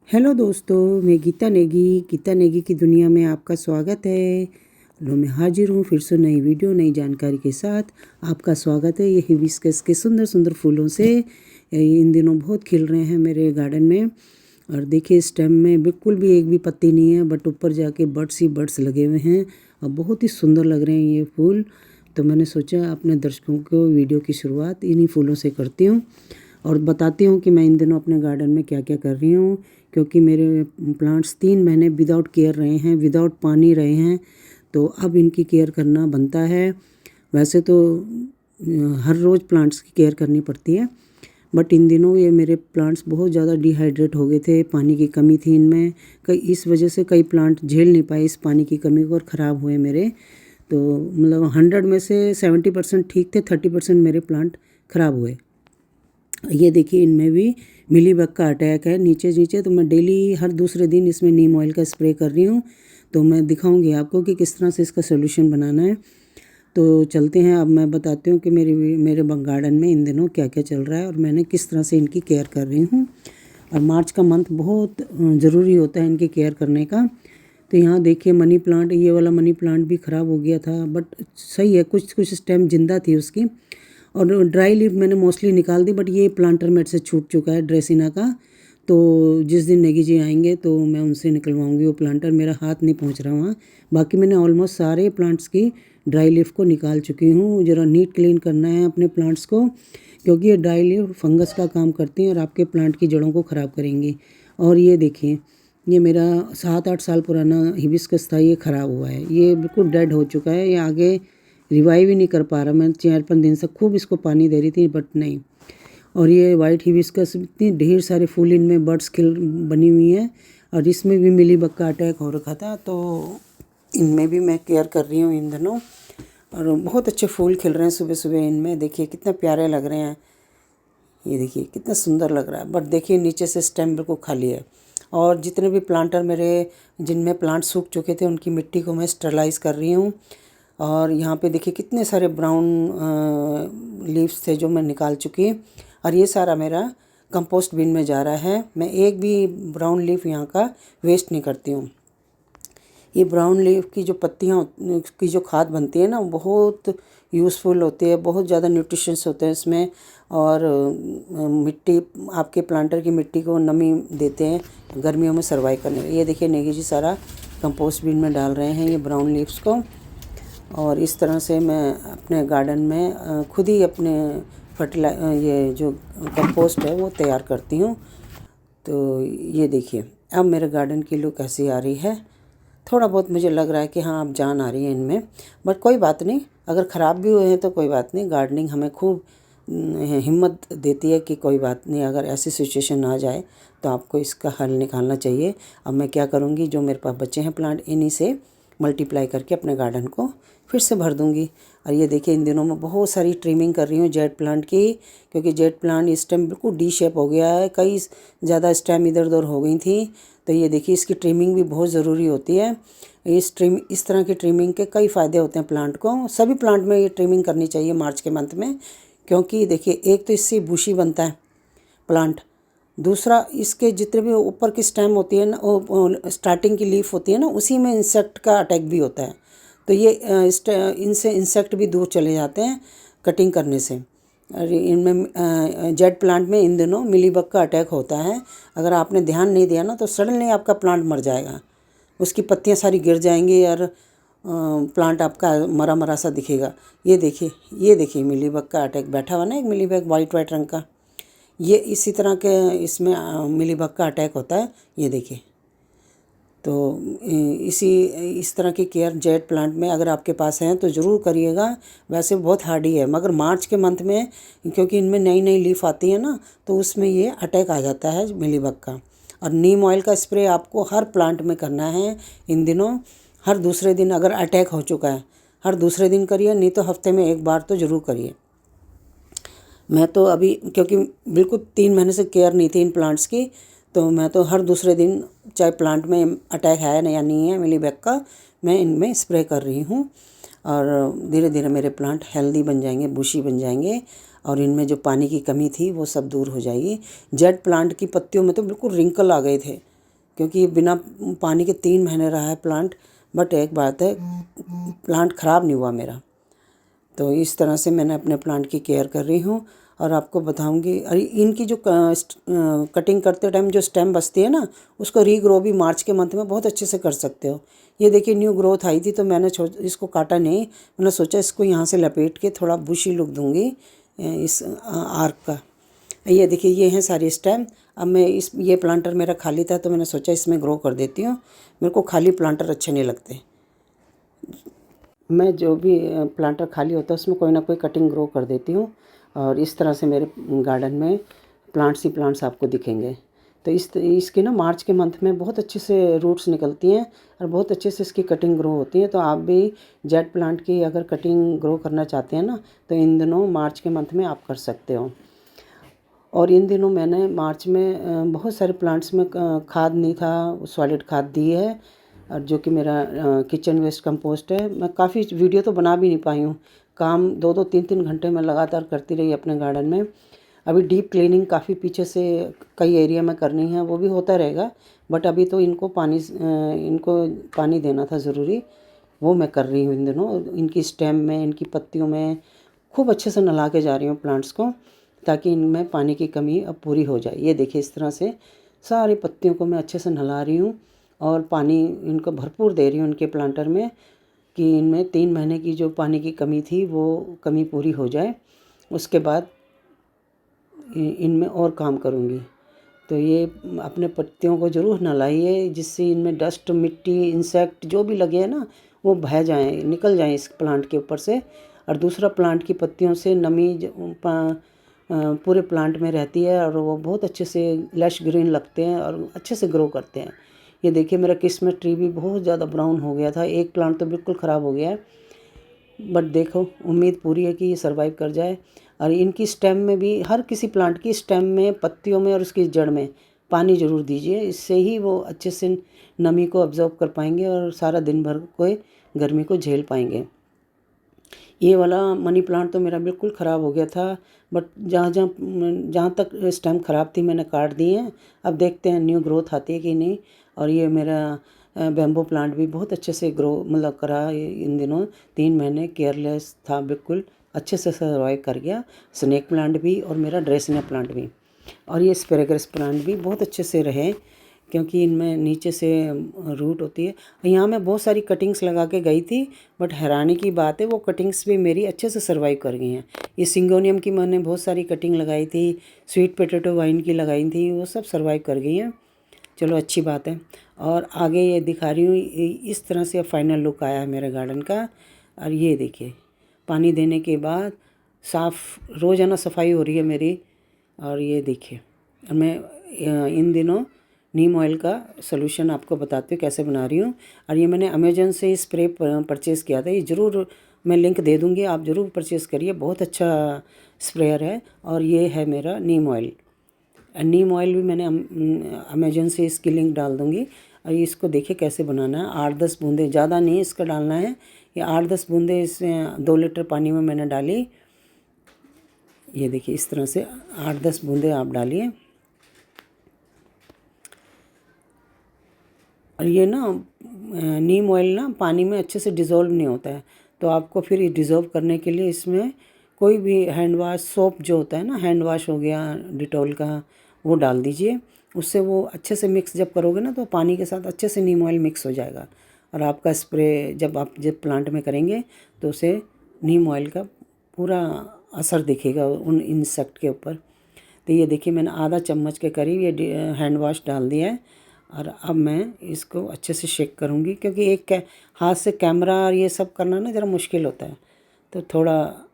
Hello दोस्तों, मैं गीता नेगी की दुनिया में आपका स्वागत है। लो, मैं हाजिर हूँ फिर से नई वीडियो नई जानकारी के साथ। आपका स्वागत है। ये हिबिस्कस के सुंदर सुंदर फूलों से इन दिनों बहुत खिल रहे हैं मेरे गार्डन में। और देखिए, स्टेम में बिल्कुल भी एक भी पत्ती नहीं है, बट ऊपर जाके बर्ड्स ही बर्ड्स लगे हुए हैं और बहुत ही सुंदर लग रहे हैं ये फूल। तो मैंने सोचा अपने दर्शकों को वीडियो की शुरुआत इन्हीं फूलों से करती हूँ और बताती हूँ कि मैं इन दिनों अपने गार्डन में क्या क्या कर रही हूँ। क्योंकि मेरे प्लांट्स 3 महीने विदाउट केयर रहे हैं, विदाउट पानी रहे हैं, तो अब इनकी केयर करना बनता है। वैसे तो हर रोज़ प्लांट्स की केयर करनी पड़ती है, बट इन दिनों ये मेरे प्लांट्स बहुत ज़्यादा डिहाइड्रेट हो गए थे। पानी की कमी थी इनमें, कई इस वजह से कई प्लांट झेल नहीं पाए इस पानी की कमी को और ख़राब हुए मेरे। तो मतलब 100 में से 70% ठीक थे, 30% मेरे प्लांट ख़राब हुए। ये देखिए, इनमें भी मिलीबग का अटैक है नीचे नीचे। तो मैं डेली हर दूसरे दिन इसमें नीम ऑयल का स्प्रे कर रही हूँ। तो मैं दिखाऊंगी आपको कि किस तरह से इसका सोल्यूशन बनाना है। तो चलते हैं, अब मैं बताती हूँ कि मेरे गार्डन में इन दिनों क्या क्या चल रहा है और मैंने किस तरह से इनकी केयर कर रही हूँ। और मार्च का मंथ बहुत ज़रूरी होता है इनकी केयर करने का। तो यहाँ देखिए, मनी प्लांट, ये वाला मनी प्लांट भी ख़राब हो गया था, बट सही है, कुछ कुछ स्टेम जिंदा थी उसकी। और ड्राई लीफ मैंने मोस्टली निकाल दी, बट ये प्लांटर मेरे से छूट चुका है ड्रेसिना का। तो जिस दिन नेगी जी आएंगे तो मैं उनसे निकलवाऊंगी वो प्लांटर। मेरा हाथ नहीं पहुंच रहा वहाँ। बाकी मैंने ऑलमोस्ट सारे प्लांट्स की ड्राई लीफ को निकाल चुकी हूँ। ज़रा नीट क्लीन करना है अपने प्लांट्स को, क्योंकि ये ड्राई लीफ फंगस का काम करती हैं और आपके प्लांट की जड़ों को ख़राब करेंगी। और ये देखिए, ये मेरा 7-8 साल पुराना हिबिस्कस था, ये ख़राब हुआ है, ये बिल्कुल डेड हो चुका है। ये आगे रिवाइव ही नहीं कर पा रहा। मैं 4-5 दिन से खूब इसको पानी दे रही थी, बट नहीं। और ये वाइट हिबिस्कस, इतनी ढेर सारे फूल इनमें बर्ड्स खिल बनी हुई हैं। और इसमें भी मिलीबग का अटैक हो रखा था, तो इनमें भी मैं केयर कर रही हूँ इन दिनों। और बहुत अच्छे फूल खिल रहे हैं सुबह सुबह इनमें। देखिए कितने प्यारे लग रहे हैं। ये देखिए कितना सुंदर लग रहा है। बट देखिए, नीचे से स्टेम बिल्कुल खाली है। और जितने भी प्लांटर मेरे जिनमें प्लांट सूख चुके थे, उनकी मिट्टी को मैं स्टरलाइज कर रही हूँ। और यहाँ पे देखिए कितने सारे ब्राउन लीव्स थे जो मैं निकाल चुकी। और ये सारा मेरा कंपोस्ट बिन में जा रहा है। मैं एक भी ब्राउन लीफ यहाँ का वेस्ट नहीं करती हूँ। ये ब्राउन लीफ की जो पत्तियाँ की जो खाद बनती है ना, वो बहुत यूज़फुल होती है, बहुत ज़्यादा न्यूट्रिशंस होते हैं इसमें। और मिट्टी, आपके प्लांटर की मिट्टी को नमी देते हैं गर्मियों में सर्वाइव करने में। ये देखिए, नेगी जी सारा कंपोस्ट बिन में डाल रहे हैं ये ब्राउन लीव्स को। और इस तरह से मैं अपने गार्डन में खुद ही अपने ये जो कंपोस्ट है वो तैयार करती हूँ। तो ये देखिए, अब मेरे गार्डन की लुक कैसी आ रही है। थोड़ा बहुत मुझे लग रहा है कि हाँ, अब जान आ रही है इनमें, बट कोई बात नहीं। अगर ख़राब भी हुए हैं तो कोई बात नहीं। गार्डनिंग हमें खूब हिम्मत देती है कि कोई बात नहीं, अगर ऐसी सिचुएशन आ जाए तो आपको इसका हल निकालना चाहिए। अब मैं क्या करूँगी, जो मेरे पास बचे हैं प्लांट, इन्हीं से मल्टीप्लाई करके अपने गार्डन को फिर से भर दूँगी। और ये देखिए, इन दिनों में बहुत सारी ट्रिमिंग कर रही हूँ जेड प्लांट की, क्योंकि जेड प्लांट इस टाइम बिल्कुल डी शेप हो गया है। कई ज़्यादा स्टेम इधर उधर हो गई थी। तो ये देखिए, इसकी ट्रिमिंग भी बहुत ज़रूरी होती है। इस तरह की ट्रिमिंग के कई फ़ायदे होते हैं प्लांट को। सभी प्लांट में ये ट्रिमिंग करनी चाहिए मार्च के मंथ में, क्योंकि देखिए, एक तो इससे बुशी बनता है प्लांट। दूसरा, इसके जितने भी ऊपर की स्टेम होती है ना, वो स्टार्टिंग की लीफ होती है ना, उसी में इंसेक्ट का अटैक भी होता है। तो ये इनसे इंसेक्ट भी दूर चले जाते हैं कटिंग करने से। और इनमें जेड प्लांट में इन दिनों मिलीबग का अटैक होता है। अगर आपने ध्यान नहीं दिया ना, तो सडनली आपका प्लांट मर जाएगा, उसकी पत्तियां सारी गिर जाएंगी और प्लांट आपका मरा मरा सा दिखेगा। ये देखिए मिलीबग का अटैक बैठा हुआ ना, एक मिलीबग वाइट वाइट रंग का। ये इसी तरह के इसमें मिलीबग का अटैक होता है। ये देखिए, तो इस तरह की केयर जेड प्लांट में अगर आपके पास है तो ज़रूर करिएगा। वैसे बहुत हार्डी है, मगर मार्च के मंथ में क्योंकि इनमें नई नई लीफ आती है ना, तो उसमें ये अटैक आ जाता है मिलीबग का। और नीम ऑयल का स्प्रे आपको हर प्लांट में करना है इन दिनों, हर दूसरे दिन। अगर अटैक हो चुका है, हर दूसरे दिन करिए, नहीं तो हफ्ते में एक बार तो ज़रूर करिए। मैं तो अभी, क्योंकि बिल्कुल 3 महीने से केयर नहीं थी इन प्लांट्स की, तो मैं तो हर दूसरे दिन, चाहे प्लांट में अटैक है या नहीं है मिलीबग का, मैं इनमें स्प्रे कर रही हूँ। और धीरे धीरे मेरे प्लांट हेल्दी बन जाएंगे, बुशी बन जाएंगे। और इनमें जो पानी की कमी थी वो सब दूर हो जाएगी। जेड प्लांट की पत्तियों में तो बिल्कुल रिंकल आ गए थे, क्योंकि बिना पानी के 3 महीने रहा है प्लांट। बट एक बात है, प्लांट ख़राब नहीं हुआ मेरा। तो इस तरह से मैंने अपने प्लांट की केयर कर रही हूँ और आपको बताऊंगी। अरे इनकी जो कटिंग करते टाइम जो स्टेम बचती है ना, उसको रीग्रो भी मार्च के मंथ में बहुत अच्छे से कर सकते हो। ये देखिए न्यू ग्रोथ आई थी, तो मैंने इसको काटा नहीं। मैंने सोचा इसको यहाँ से लपेट के थोड़ा बुशी लुक दूँगी इस आर्क का। ये देखिए ये हैं सारी स्टेम। अब मैं ये प्लांटर मेरा खाली था, तो मैंने सोचा इसमें ग्रो कर देती हूँ। मेरे को खाली प्लांटर अच्छे नहीं लगते। मैं जो भी प्लांटर खाली होता है उसमें कोई ना कोई कटिंग ग्रो कर देती हूँ, और इस तरह से मेरे गार्डन में प्लांट्स ही प्लांट्स आपको दिखेंगे। तो इसके ना मार्च के मंथ में बहुत अच्छे से रूट्स निकलती हैं और बहुत अच्छे से इसकी कटिंग ग्रो होती है। तो आप भी जेट प्लांट की अगर कटिंग ग्रो करना चाहते हैं ना, तो इन दिनों मार्च के मंथ में आप कर सकते हो। और इन दिनों मैंने मार्च में बहुत सारे प्लांट्स में खाद नहीं था, सॉलिड खाद दी है, और जो कि मेरा किचन वेस्ट कंपोस्ट है। मैं काफ़ी वीडियो तो बना भी नहीं पाई हूँ, काम 2-2 3-3 घंटे में लगातार करती रही अपने गार्डन में। अभी डीप क्लीनिंग काफ़ी पीछे से कई एरिया में करनी है, वो भी होता रहेगा। बट अभी तो इनको पानी देना था ज़रूरी, वो मैं कर रही हूँ इन दिनों। इनकी स्टेम में, इनकी पत्तियों में खूब अच्छे से नहला के जा रही हूँ प्लांट्स को, ताकि इनमें पानी की कमी अब पूरी हो जाए। ये देखिए इस तरह से सारी पत्तियों को मैं अच्छे से नहला रही हूँ और पानी इनको भरपूर दे रही हूँ इनके प्लांटर में, कि इनमें 3 महीने की जो पानी की कमी थी वो कमी पूरी हो जाए। उसके बाद इनमें और काम करूँगी। तो ये अपने पत्तियों को ज़रूर नहलाइए, जिससे इनमें डस्ट, मिट्टी, इंसेक्ट जो भी लगे हैं ना, वो बह जाएँ, निकल जाएँ इस प्लांट के ऊपर से। और दूसरा, प्लांट की पत्तियों से नमी पूरे प्लांट में रहती है और वो बहुत अच्छे से लश ग्रीन लगते हैं और अच्छे से ग्रो करते हैं। ये देखिए मेरा किस्मत ट्री भी बहुत ज़्यादा ब्राउन हो गया था, एक प्लांट तो बिल्कुल ख़राब हो गया है। बट देखो, उम्मीद पूरी है कि ये सर्वाइव कर जाए। और इनकी स्टेम में भी, हर किसी प्लांट की स्टेम में, पत्तियों में और उसकी जड़ में पानी ज़रूर दीजिए। इससे ही वो अच्छे से नमी को ऑब्जर्व कर पाएंगे और सारा दिन भर कोई गर्मी को झेल पाएंगे। ये वाला मनी प्लांट तो मेरा बिल्कुल ख़राब हो गया था, बट जहाँ तक स्टेम ख़राब थी मैंने काट दी हैं। अब देखते हैं न्यू ग्रोथ आती है कि नहीं। और ये मेरा बैम्बू प्लांट भी बहुत अच्छे से ग्रो करा इन दिनों। 3 महीने केयरलेस था, बिल्कुल अच्छे से सर्वाइव कर गया। स्नेक प्लांट भी और मेरा ड्रेसिना प्लांट भी, और ये एस्पैरागस प्लांट भी बहुत अच्छे से रहे, क्योंकि इनमें नीचे से रूट होती है। यहाँ मैं बहुत सारी कटिंग्स लगा के गई थी, बट हैरानी की बात है वो कटिंग्स भी मेरी अच्छे से सर्वाइव कर गई हैं। ये सिंगोनियम की मैंने बहुत सारी कटिंग लगाई थी, स्वीट पोटैटो वाइन की लगाई थी, वो सब सर्वाइव कर गई हैं। चलो अच्छी बात है। और आगे ये दिखा रही हूँ, इस तरह से फाइनल लुक आया है मेरे गार्डन का। और ये देखिए पानी देने के बाद साफ़ रोज़ाना सफाई हो रही है मेरी। और ये देखिए मैं इन दिनों नीम ऑयल का सॉल्यूशन आपको बताती हूँ कैसे बना रही हूँ। और ये मैंने अमेजन से स्प्रे परचेज़ किया था, ये ज़रूर मैं लिंक दे दूँगी, आप ज़रूर परचेज़ करिए, बहुत अच्छा स्प्रेयर है। और ये है मेरा नीम ऑयल। नीम ऑयल भी मैंने अमेजन से इसकी लिंक डाल दूँगी। और इसको देखिए कैसे बनाना है। 8-10 बूंदे, ज़्यादा नहीं इसका डालना है। ये 8-10 बूंदे इसमें 2 लीटर पानी में मैंने डाली। ये देखिए इस तरह से 8-10 बूंदे आप डालिए। और ये ना नीम ऑयल ना पानी में अच्छे से डिज़ोल्व नहीं होता है, तो आपको फिर ये डिज़ोल्व करने के लिए इसमें कोई भी हैंड वाश, सोप जो होता है ना, हैंड वाश हो गया डिटॉल का, वो डाल दीजिए। उससे वो अच्छे से मिक्स जब करोगे ना, तो पानी के साथ अच्छे से नीम ऑयल मिक्स हो जाएगा। और आपका स्प्रे जब प्लांट में करेंगे तो उसे नीम ऑयल का पूरा असर दिखेगा उन इंसेक्ट के ऊपर। तो ये देखिए मैंने आधा चम्मच के करीब ये हैंड वाश डाल दिया है। और अब मैं इसको अच्छे से शेक करूँगी, क्योंकि एक हाथ से कैमरा और ये सब करना ना ज़रा मुश्किल होता है, तो थोड़ा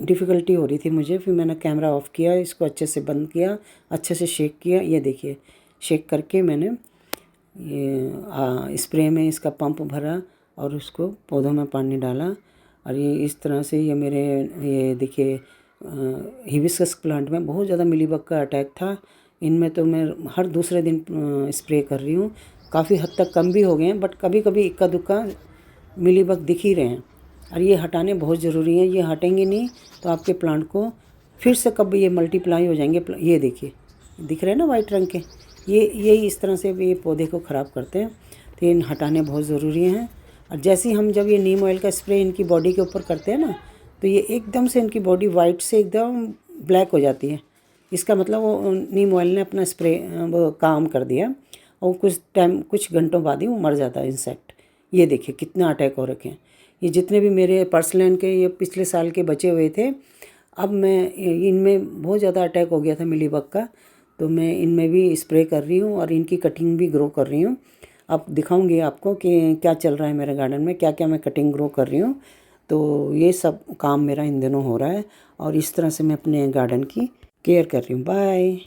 डिफ़िकल्टी हो रही थी मुझे। फिर मैंने कैमरा ऑफ़ किया, इसको अच्छे से बंद किया, अच्छे से शेक किया। ये देखिए शेक करके मैंने ये स्प्रे में इसका पंप भरा और उसको पौधों में पानी डाला। और ये इस तरह से ये मेरे ये देखिए हिबिस्कस प्लांट में बहुत ज़्यादा मिलीबग का अटैक था। इनमें तो मैं हर दूसरे दिन स्प्रे कर रही हूँ। काफ़ी हद तक कम भी हो गए हैं, बट कभी कभी इक्का दुक्का मिलीबग दिख ही रहे हैं। और ये हटाने बहुत ज़रूरी है, ये हटेंगे नहीं तो आपके प्लांट को फिर से कब ये मल्टीप्लाई हो जाएंगे। ये देखिए दिख रहे हैं ना वाइट रंग के, ये इस तरह से भी ये पौधे को ख़राब करते हैं, तो इन हटाने बहुत ज़रूरी हैं। और जैसे ही हम जब ये नीम ऑयल का स्प्रे इनकी बॉडी के ऊपर करते हैं ना, तो ये एकदम से इनकी बॉडी वाइट से एकदम ब्लैक हो जाती है। इसका मतलब वो नीम ऑयल ने अपना स्प्रे वो काम कर दिया, और कुछ घंटों बाद ही वो मर जाता है इंसेक्ट। ये देखिए कितना अटैक हो रखे हैं। ये जितने भी मेरे पर्सलन के ये पिछले साल के बचे हुए थे, अब मैं इनमें बहुत ज़्यादा अटैक हो गया था मिलीबग का, तो मैं इनमें भी स्प्रे कर रही हूँ और इनकी कटिंग भी ग्रो कर रही हूँ। अब दिखाऊंगी आपको कि क्या चल रहा है मेरे गार्डन में, क्या क्या मैं कटिंग ग्रो कर रही हूँ। तो ये सब काम मेरा इन दिनों हो रहा है, और इस तरह से मैं अपने गार्डन की केयर कर रही हूँ। बाय।